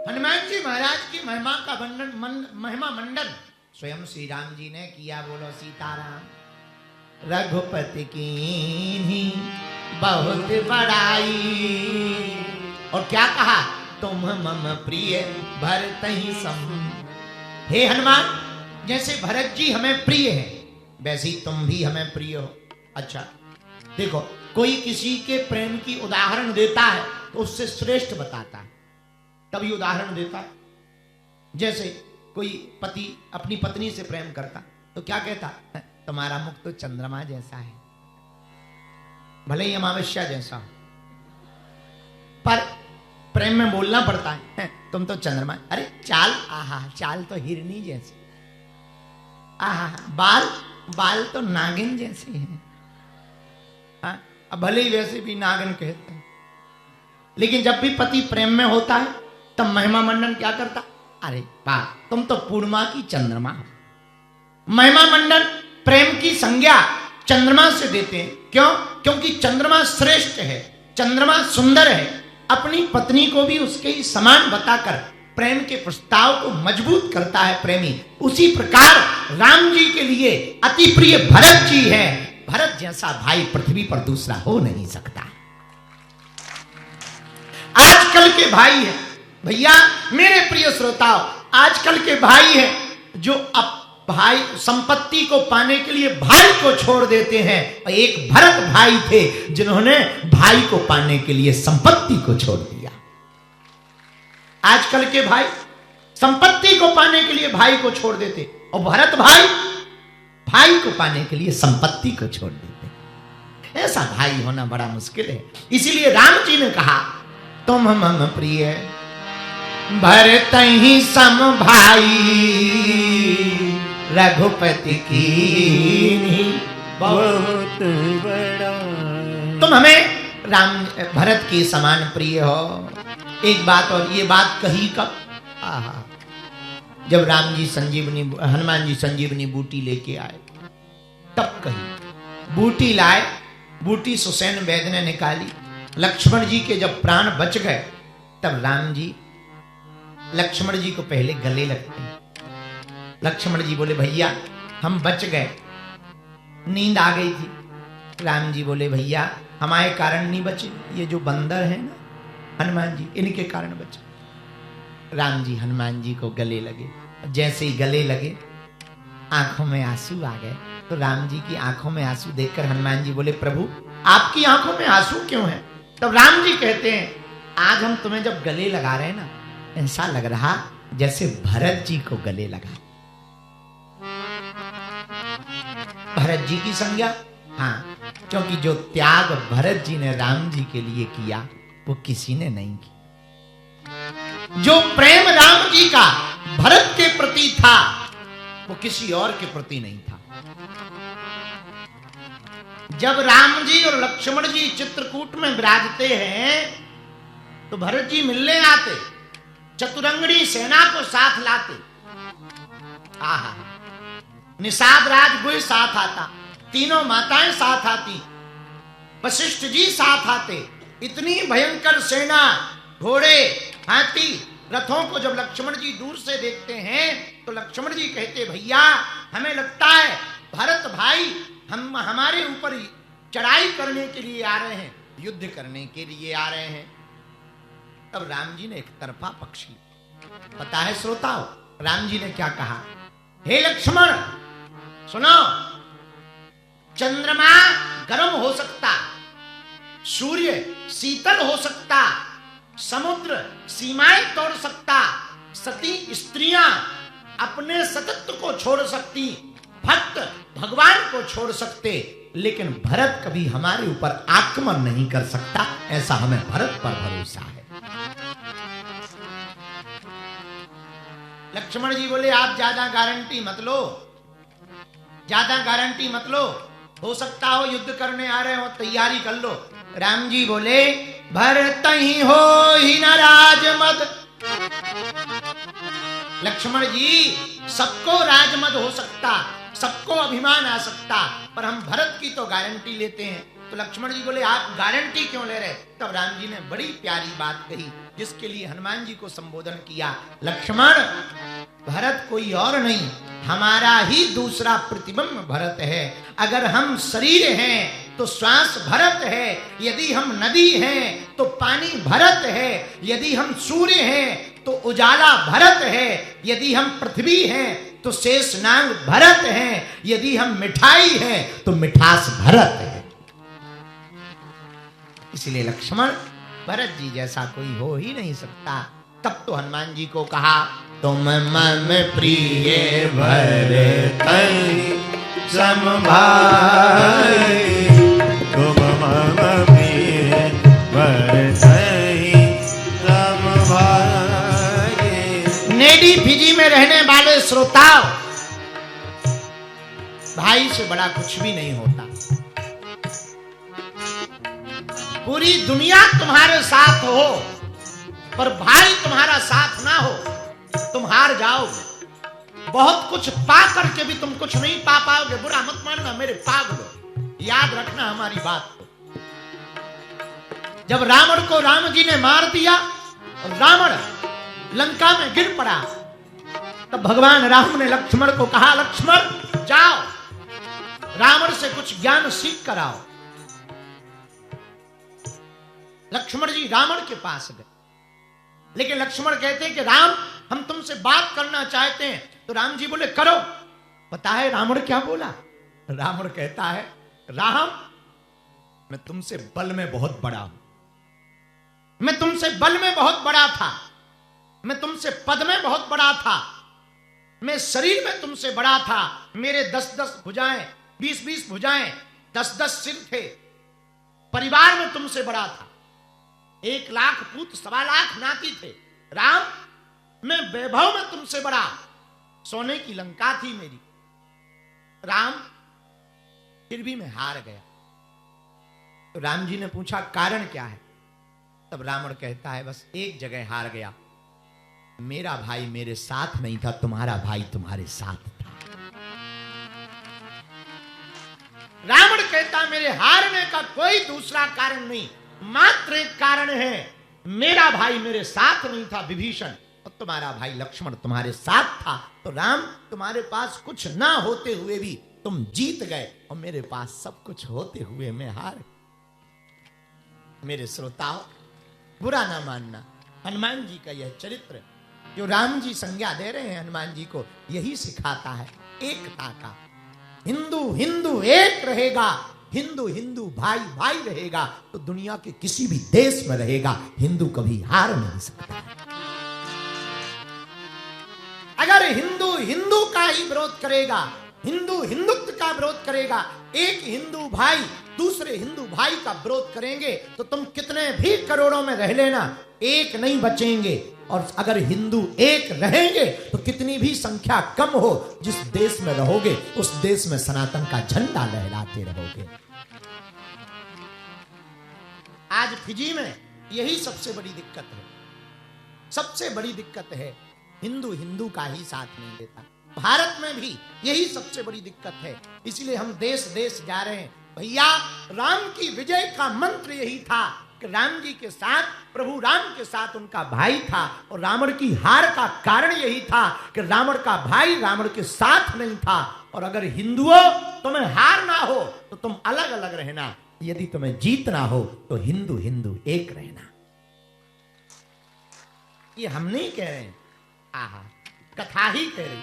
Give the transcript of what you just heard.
हनुमान जी महाराज की महिमा का महिमा मंडन स्वयं श्री राम जी ने किया। बोलो सीताराम। रघुपति की बहुत बड़ाई। और क्या कहा? तुम मम प्रिय भरत ही सम। हे हनुमान, जैसे भरत जी हमें प्रिय है वैसे ही तुम भी हमें प्रिय हो। अच्छा देखो, कोई किसी के प्रेम की उदाहरण देता है तो उससे श्रेष्ठ बताता है, तभी उदाहरण देता है। जैसे कोई पति अपनी पत्नी से प्रेम करता तो क्या कहता? तुम्हारा मुख तो चंद्रमा जैसा है, भले ही अमावस्या जैसा हो, पर प्रेम में बोलना पड़ता है तुम तो चंद्रमा। अरे चाल, आहा चाल तो हिरनी जैसी, आहा बाल बाल तो नागिन जैसे हैं। अब भले ही वैसे भी नागिन कहते हैं, लेकिन जब भी पति प्रेम में होता है तब महिमा मंडन क्या करता? अरे वाह, तुम तो पूर्णिमा की चंद्रमा हो। महिमा मंडन प्रेम की संज्ञा चंद्रमा से देते हैं। क्यों? क्योंकि चंद्रमा श्रेष्ठ है, चंद्रमा सुंदर है। अपनी पत्नी को भी उसके ही समान बताकर प्रेम के प्रस्ताव को मजबूत करता है प्रेमी। उसी प्रकार राम जी के लिए अति प्रिय भरत जी है। भरत जैसा भाई पृथ्वी पर दूसरा हो नहीं सकता। आजकल के भाई है भैया, मेरे प्रिय श्रोताओ, आजकल के भाई हैं जो अब भाई संपत्ति को पाने के लिए भाई को छोड़ देते हैं। और एक भरत भाई थे जिन्होंने भाई को पाने के लिए संपत्ति को छोड़ दिया। आजकल के भाई संपत्ति को पाने के लिए भाई को छोड़ देते, और भरत भाई भाई को पाने के लिए संपत्ति को छोड़ देते। ऐसा भाई होना बड़ा मुश्किल है। इसीलिए राम जी ने कहा तुम मम प्रिय भरत ही सम भाई, रघुपति की बहुत बड़ा। तुम हमें राम भरत के समान प्रिय हो। एक बात और, ये बात कही कब? आहा, जब राम जी संजीवनी हनुमान जी संजीवनी बूटी लेके आए तब कही। बूटी लाए, बूटी सुसैन वैद्य ने निकाली। लक्ष्मण जी के जब प्राण बच गए तब राम जी लक्ष्मण जी को पहले गले लगते हैं। लक्ष्मण जी बोले भैया हम बच गए, नींद आ गई थी। राम जी बोले भैया हमारे कारण नहीं बचे, ये जो बंदर है ना हनुमान जी, इनके कारण बचे। राम जी हनुमान जी को गले लगे। जैसे ही गले लगे आंखों में आंसू आ गए। तो राम जी की आंखों में आंसू देखकर हनुमान जी बोले प्रभु आपकी आंखों में आंसू क्यों है? तब राम जी कहते हैं आज हम तुम्हें जब गले लगा रहे हैं ना, ऐसा लग रहा जैसे भरत जी को गले लगा। भरत जी की संज्ञा, हाँ, क्योंकि जो त्याग भरत जी ने राम जी के लिए किया वो किसी ने नहीं किया। जो प्रेम राम जी का भरत के प्रति था वो किसी और के प्रति नहीं था। जब राम जी और लक्ष्मण जी चित्रकूट में विराजते हैं तो भरत जी मिलने आते, चतुरंगड़ी सेना को साथ लाते। आहा, निषाद राजगुह साथ आता, तीनों माताएं साथ आती, वशिष्ठ जी साथ आते। इतनी भयंकर सेना, घोड़े, हाथी, रथों को जब लक्ष्मण जी दूर से देखते हैं तो लक्ष्मण जी कहते भैया हमें लगता है भरत भाई हम हमारे ऊपर चढ़ाई करने के लिए आ रहे हैं, युद्ध करने के लिए आ रहे हैं। तब राम जी ने एक तरफा पक्ष लिया। पता है श्रोताओ राम जी ने क्या कहा? हे लक्ष्मण सुनो, चंद्रमा गर्म हो सकता, सूर्य शीतल हो सकता, समुद्र सीमाएं तोड़ सकता, सती स्त्रियां अपने सतत्व को छोड़ सकती, भक्त भगवान को छोड़ सकते, लेकिन भरत कभी हमारे ऊपर आक्रमण नहीं कर सकता। ऐसा हमें भरत पर भरोसा है। लक्ष्मण जी बोले आप ज्यादा गारंटी मत लो, ज्यादा गारंटी मत लो, हो सकता हो युद्ध करने आ रहे हो, तैयारी कर लो। राम जी बोले भरत ही हो ही न राजमद। लक्ष्मण जी सबको राजमद हो सकता, सबको अभिमान आ सकता, पर हम भरत की तो गारंटी लेते हैं। तो लक्ष्मण जी बोले आप गारंटी क्यों ले रहे? तब राम जी ने बड़ी प्यारी बात कही, जिसके लिए हनुमान जी को संबोधन किया। लक्ष्मण, भरत कोई और नहीं, हमारा ही दूसरा प्रतिबिंब भरत है। अगर हम शरीर हैं तो श्वास भरत है, यदि हम नदी हैं तो पानी भरत है, यदि हम सूर्य हैं तो उजाला भरत है, यदि हम पृथ्वी हैं तो शेषनाग भरत हैं, यदि हम मिठाई हैं तो मिठास भरत है। इसलिए लक्ष्मण, भरत जी जैसा कोई हो ही नहीं सकता। तब तो हनुमान जी को कहा, तुम मम प्रिय भरत सम भाई, तुम मम प्रिय भरत सम भाई। नेडी फिजी में रहने वाले श्रोताओं, भाई से बड़ा कुछ भी नहीं होता। पूरी दुनिया तुम्हारे साथ हो पर भाई तुम्हारा साथ ना हो, तुम हार जाओगे। बहुत कुछ पा करके भी तुम कुछ नहीं पा पाओगे। बुरा मत मानना मेरे पागलों, याद रखना हमारी बात को। जब रावण को राम जी ने मार दिया और रावण लंका में गिर पड़ा, तब भगवान राम ने लक्ष्मण को कहा, लक्ष्मण जाओ रावण से कुछ ज्ञान सीख कर आओ। लक्ष्मण जी रावण के पास गए, लेकिन लक्ष्मण कहते हैं कि राम, हम तुमसे बात करना चाहते हैं। तो राम जी बोले, करो। पता है रावण क्या बोला? रावण कहता है, राम, मैं तुमसे बल में बहुत बड़ा हूं, मैं तुमसे बल में बहुत बड़ा था, मैं तुमसे पद में बहुत बड़ा था, मैं शरीर में तुमसे बड़ा था। मेरे 10-10 भुजाएं, 20-20 भुजाएं, 10-10 सिर थे। परिवार में तुमसे बड़ा था, 1 लाख पुत्र, 1.25 लाख नाती थे। राम, मैं वैभव में तुमसे बड़ा, सोने की लंका थी मेरी। राम, फिर भी मैं हार गया। तो राम जी ने पूछा, कारण क्या है? तब रावण कहता है, बस एक जगह हार गया, मेरा भाई मेरे साथ नहीं था, तुम्हारा भाई तुम्हारे साथ था। रावण कहता, मेरे हारने का कोई दूसरा कारण नहीं, मात्र एक कारण है, मेरा भाई मेरे साथ नहीं था विभीषण, और तुम्हारा भाई लक्ष्मण तुम्हारे साथ था। तो राम, तुम्हारे पास कुछ ना होते हुए भी तुम जीत गए, और मेरे पास सब कुछ होते हुए मैं हार। मेरे श्रोताओं, बुरा ना मानना, हनुमान जी का यह चरित्र जो राम जी संज्ञा दे रहे हैं हनुमान जी को, यही सिखाता है एकता का। हिंदू हिंदू एक रहेगा, हिंदू हिंदू भाई भाई रहेगा, तो दुनिया के किसी भी देश में रहेगा, हिंदू कभी हार नहीं सकता। अगर हिंदू हिंदू का ही विरोध करेगा, हिंदू हिंदुत्व का विरोध करेगा, एक हिंदू भाई दूसरे हिंदू भाई का विरोध करेंगे, तो तुम कितने भी करोड़ों में रह लेना, एक नहीं बचेंगे। और अगर हिंदू एक रहेंगे तो कितनी भी संख्या कम हो, जिस देश में रहोगे उस देश में सनातन का झंडा लहराते रहोगे। आज फिजी में यही सबसे बड़ी दिक्कत है, सबसे बड़ी दिक्कत है, हिंदू हिंदू का ही साथ नहीं देता। भारत में भी यही सबसे बड़ी दिक्कत है, इसलिए हम देश देश जा रहे हैं। भैया, राम की विजय का मंत्र यही था कि राम जी के साथ, प्रभु राम के साथ उनका भाई था, और रावण की हार का कारण यही था कि रावण का भाई रावण के साथ नहीं था। और अगर हिंदुओं तुम्हें हार ना हो तो तुम अलग अलग रहना, यदि तुम्हें जीतना हो तो हिंदू हिंदू एक रहना। ये हम नहीं कह रहे हैं, आहा, कथा ही कह रही।